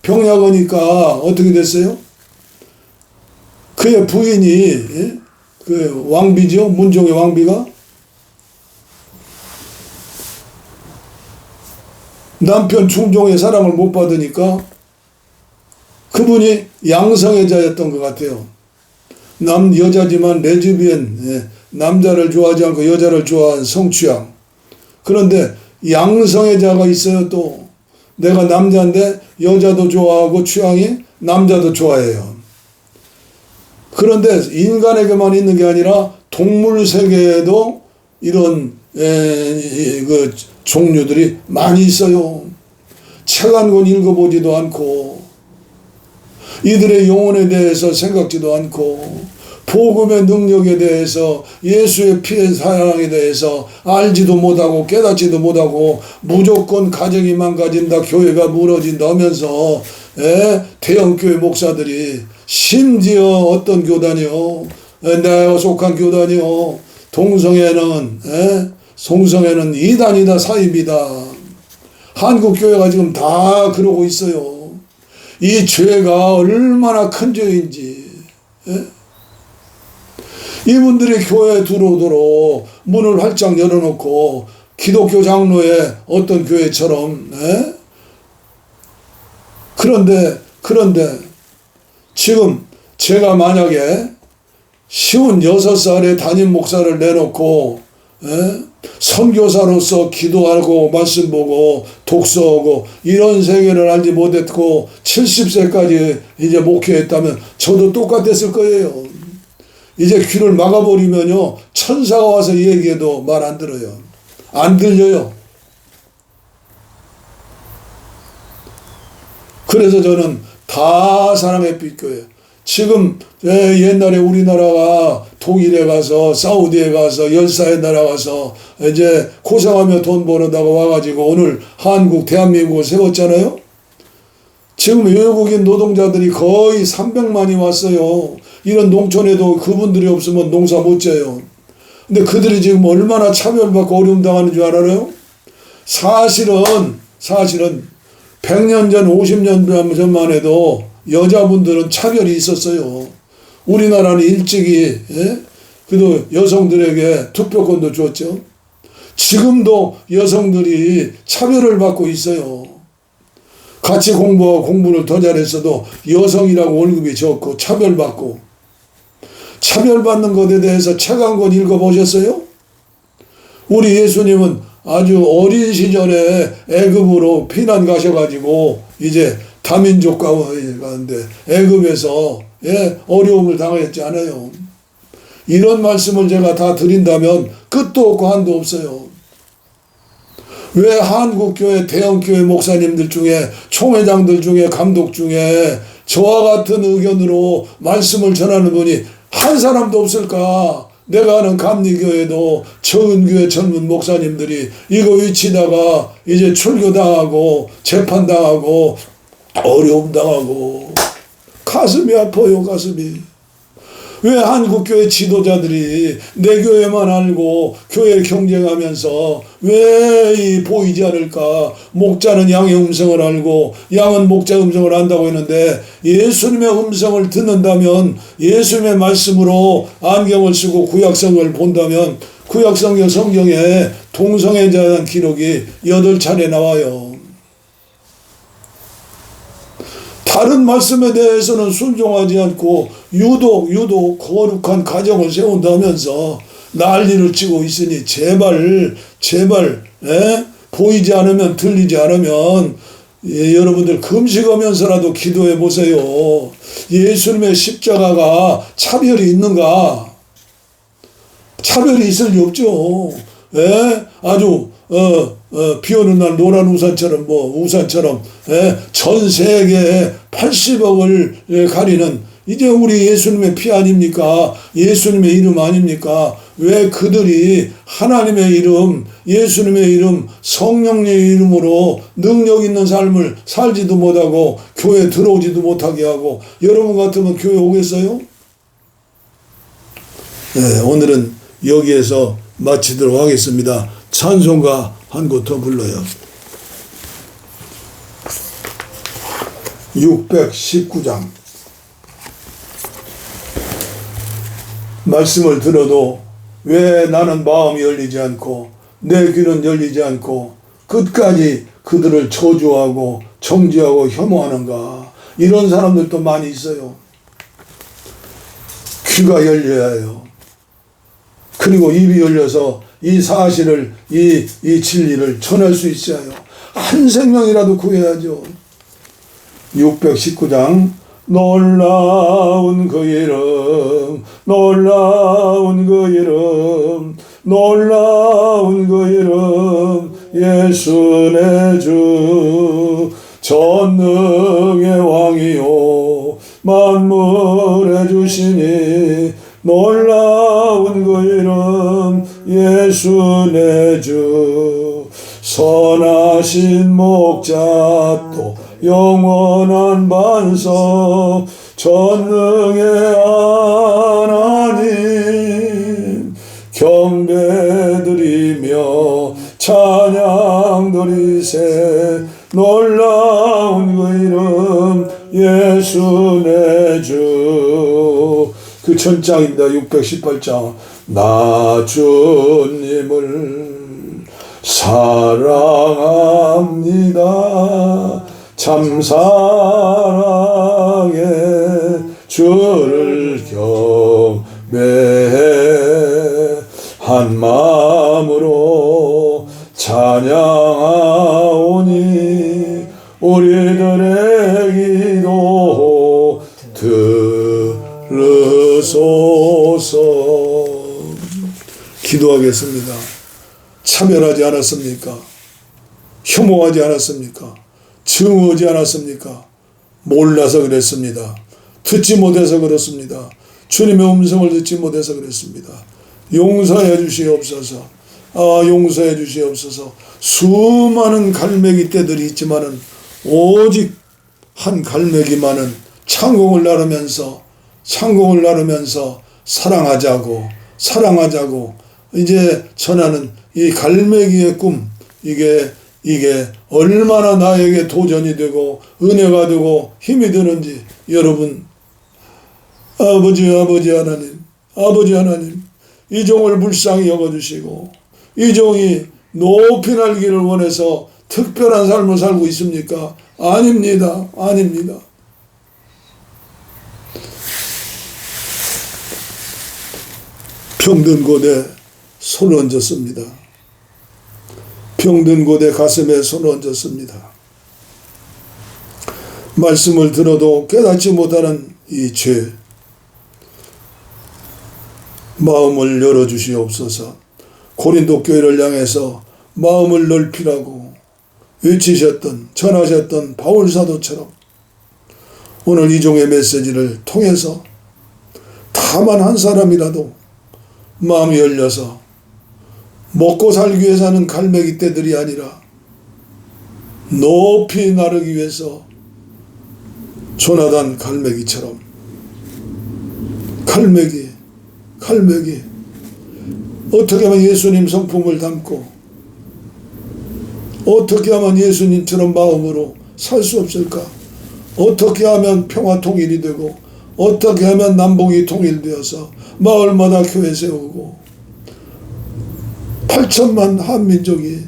병약하니까 어떻게 됐어요? 그의 부인이, 예? 그 왕비죠. 문종의 왕비가 남편 충종의 사랑을 못 받으니까 그분이 양성애자였던 것 같아요. 여자지만 레즈비언, 예, 남자를 좋아하지 않고 여자를 좋아하는 성취향. 그런데 양성애자가 있어요. 또 내가 남자인데 여자도 좋아하고 취향이 남자도 좋아해요. 그런데 인간에게만 있는 게 아니라 동물 세계에도 이런 그 종류들이 많이 있어요. 책 한 권 읽어보지도 않고 이들의 영혼에 대해서 생각지도 않고 복음의 능력에 대해서 예수의 피의 사랑에 대해서 알지도 못하고 깨닫지도 못하고 무조건 가정이 망가진다, 교회가 무너진다 하면서 대형교회 목사들이 심지어 어떤 교단이요, 내가 속한 교단이요, 송성에는 이단이다, 사입이다. 한국교회가 지금 다 그러고 있어요. 이 죄가 얼마나 큰 죄인지. 이분들이 교회에 들어오도록 문을 활짝 열어놓고 기독교 장로의 어떤 교회처럼, 그런데 지금 제가 만약에 56살에 담임 목사를 내놓고 선교사로서 기도하고 말씀 보고 독서하고 이런 세계를 알지 못했고 70세까지 이제 목회했다면 저도 똑같았을 거예요. 이제 귀를 막아버리면요, 천사가 와서 얘기해도 말 안 들어요. 안 들려요. 그래서 저는 다 사랑의 빛교회. 지금 옛날에 우리나라가 독일에 가서 사우디에 가서 열사의 나라 가서 이제 고생하며 돈 벌어다가 와가지고 오늘 한국 대한민국을 세웠잖아요. 지금 외국인 노동자들이 거의 300만이 왔어요. 이런 농촌에도 그분들이 없으면 농사 못 지어요. 근데 그들이 지금 얼마나 차별받고 어려움 당하는 줄 알아요? 사실은 100년 전 50년 전만 해도 여자분들은 차별이 있었어요. 우리나라는 일찍이 그래도 여성들에게 투표권도 줬죠. 지금도 여성들이 차별을 받고 있어요. 같이 공부하고 공부를 더 잘했어도 여성이라고 월급이 적고 차별받고. 차별받는 것에 대해서 책 한 권 읽어보셨어요? 우리 예수님은 아주 어린 시절에 애굽으로 피난 가셔가지고 이제 다민족 가운데 애굽에서 어려움을 당했지 않아요. 이런 말씀을 제가 다 드린다면 끝도 없고 한도 없어요. 왜 한국교회 대형교회 목사님들 중에 총회장들 중에 감독 중에 저와 같은 의견으로 말씀을 전하는 분이 한 사람도 없을까? 내가 아는 감리교회도 처은교회 젊은 목사님들이 이거 위치다가 이제 출교당하고 재판당하고 어려움 당하고 가슴이 아파요. 가슴이. 왜 한국교회 지도자들이 내 교회만 알고 교회를 경쟁하면서 왜 이 보이지 않을까? 목자는 양의 음성을 알고 양은 목자 음성을 안다고 했는데 예수님의 음성을 듣는다면 예수님의 말씀으로 안경을 쓰고 구약성경을 본다면 구약성경 성경에 동성애자에 대한 기록이 8차례 나와요. 다른 말씀에 대해서는 순종하지 않고 유독 거룩한 가정을 세운다면서 난리를 치고 있으니 제발 보이지 않으면 들리지 않으면 여러분들 금식하면서라도 기도해 보세요. 예수님의 십자가가 차별이 있는가? 차별이 있을 리 없죠. 아주 비 오는 날 노란 우산처럼 전 세계에 80억을 가리는 이제 우리 예수님의 피 아닙니까? 예수님의 이름 아닙니까? 왜 그들이 하나님의 이름, 예수님의 이름, 성령의 이름으로 능력 있는 삶을 살지도 못하고 교회 들어오지도 못하게 하고 여러분 같으면 교회 오겠어요? 네, 오늘은 여기에서 마치도록 하겠습니다. 찬송가 한 곡 더 불러요. 619장. 말씀을 들어도 왜 나는 마음이 열리지 않고 내 귀는 열리지 않고 끝까지 그들을 저주하고 정죄하고 혐오하는가. 이런 사람들도 많이 있어요. 귀가 열려야 해요. 그리고 입이 열려서 이 사실을 이 진리를 전할 수 있어요. 한 생명이라도 구해야죠. 619장. 놀라운 그 이름, 놀라운 그 이름, 놀라운 그 이름, 예수 내 주. 전능의 왕이요 만물의 주시니 놀라운 그 이름 예수 내 주. 선하신 목자 또 영원한 반석 전능의 하나님 경배드리며 찬양드리세. 놀라운 그 이름 예수 내 주. 그 전장입니다. 618장. 나 주님을 사랑합니다. 참 사랑해 주를 경배해 한 마음으로 찬양하오니 우리들의 기도 들으소서. 기도하겠습니다. 차별하지 않았습니까? 혐오하지 않았습니까? 증오하지 않았습니까? 몰라서 그랬습니다. 듣지 못해서 그렇습니다. 주님의 음성을 듣지 못해서 그랬습니다. 용서해 주시옵소서. 용서해 주시옵소서. 수많은 갈매기 떼들이 있지만은 오직 한 갈매기만은 창공을 나르면서 사랑하자고 이제 전하는 이 갈매기의 꿈, 이게 얼마나 나에게 도전이 되고 은혜가 되고 힘이 되는지 여러분, 아버지 하나님 이 종을 불쌍히 여겨주시고 이 종이 높이 날기를 원해서 특별한 삶을 살고 있습니까? 아닙니다. 병든 곳에 손을 얹었습니다. 병든 곳에 가슴에 손을 얹었습니다. 말씀을 들어도 깨닫지 못하는 이 죄, 마음을 열어주시옵소서. 고린도 교회를 향해서 마음을 넓히라고 외치셨던, 전하셨던 바울 사도처럼 오늘 이 종의 메시지를 통해서 다만 한 사람이라도 마음이 열려서 먹고 살기 위해서 하는 갈매기 떼들이 아니라 높이 나르기 위해서 조나단 갈매기처럼 갈매기 어떻게 하면 예수님 성품을 담고 어떻게 하면 예수님처럼 마음으로 살 수 없을까? 어떻게 하면 평화 통일이 되고 어떻게 하면 남북이 통일되어서 마을마다 교회 세우고 8천만 한민족이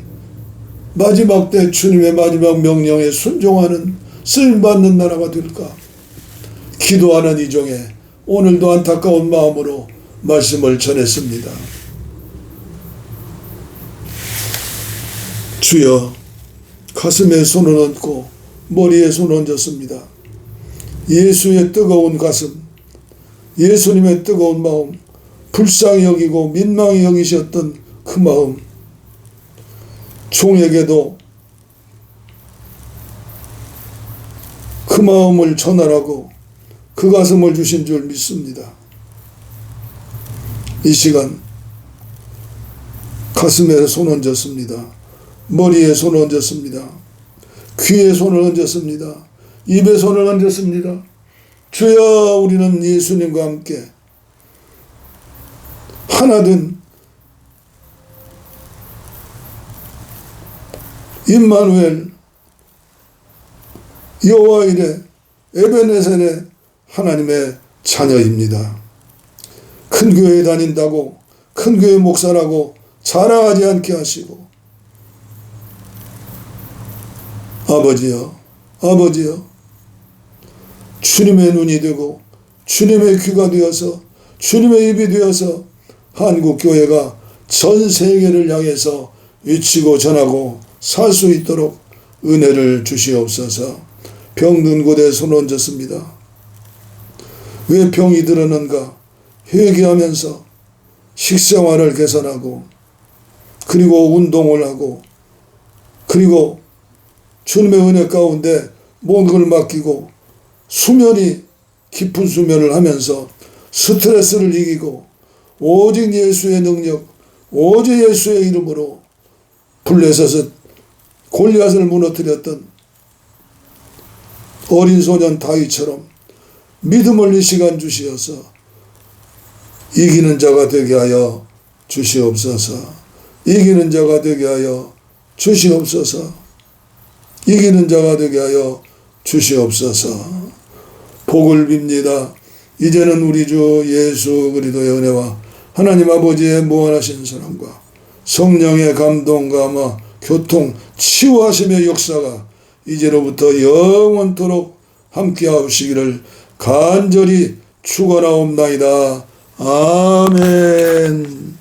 마지막 때 주님의 마지막 명령에 순종하는 쓰임받는 나라가 될까? 기도하는 이 종에 오늘도 안타까운 마음으로 말씀을 전했습니다. 주여, 가슴에 손을 얹고 머리에 손을 얹었습니다. 예수의 뜨거운 가슴, 예수님의 뜨거운 마음, 불쌍히 여기고 민망히 여기셨던 그 마음, 종에게도 그 마음을 전하라고 그 가슴을 주신 줄 믿습니다. 이 시간 가슴에 손 얹었습니다. 머리에 손을 얹었습니다. 귀에 손을 얹었습니다. 입에 손을 얹었습니다. 주여, 우리는 예수님과 함께 하나된 임마누엘, 여호와 이레, 에베네셀의 하나님의 자녀입니다. 큰 교회 다닌다고 큰 교회 목사라고 자랑하지 않게 하시고, 아버지여 주님의 눈이 되고 주님의 귀가 되어서 주님의 입이 되어서 한국교회가 전 세계를 향해서 외치고 전하고 살 수 있도록 은혜를 주시옵소서. 병든 곳에 손 얹었습니다. 왜 병이 들었는가 회개하면서 식생활을 개선하고, 그리고 운동을 하고, 그리고 주님의 은혜 가운데 모든 걸 맡기고 깊은 수면을 하면서 스트레스를 이기고 오직 예수의 능력, 오직 예수의 이름으로 블레셋 골리앗을 무너뜨렸던 어린 소년 다윗처럼 믿음을 이 시간 주시어서 이기는 자가 되게 하여 주시옵소서. 이기는 자가 되게 하여 주시옵소서. 이기는 자가 되게 하여 주시옵소서. 복을 빕니다. 이제는 우리 주 예수 그리스도의 은혜와 하나님 아버지의 무한하신 사랑과 성령의 감동과 교통, 치유하심의 역사가 이제로부터 영원토록 함께하시기를 간절히 축원하옵나이다. 아멘.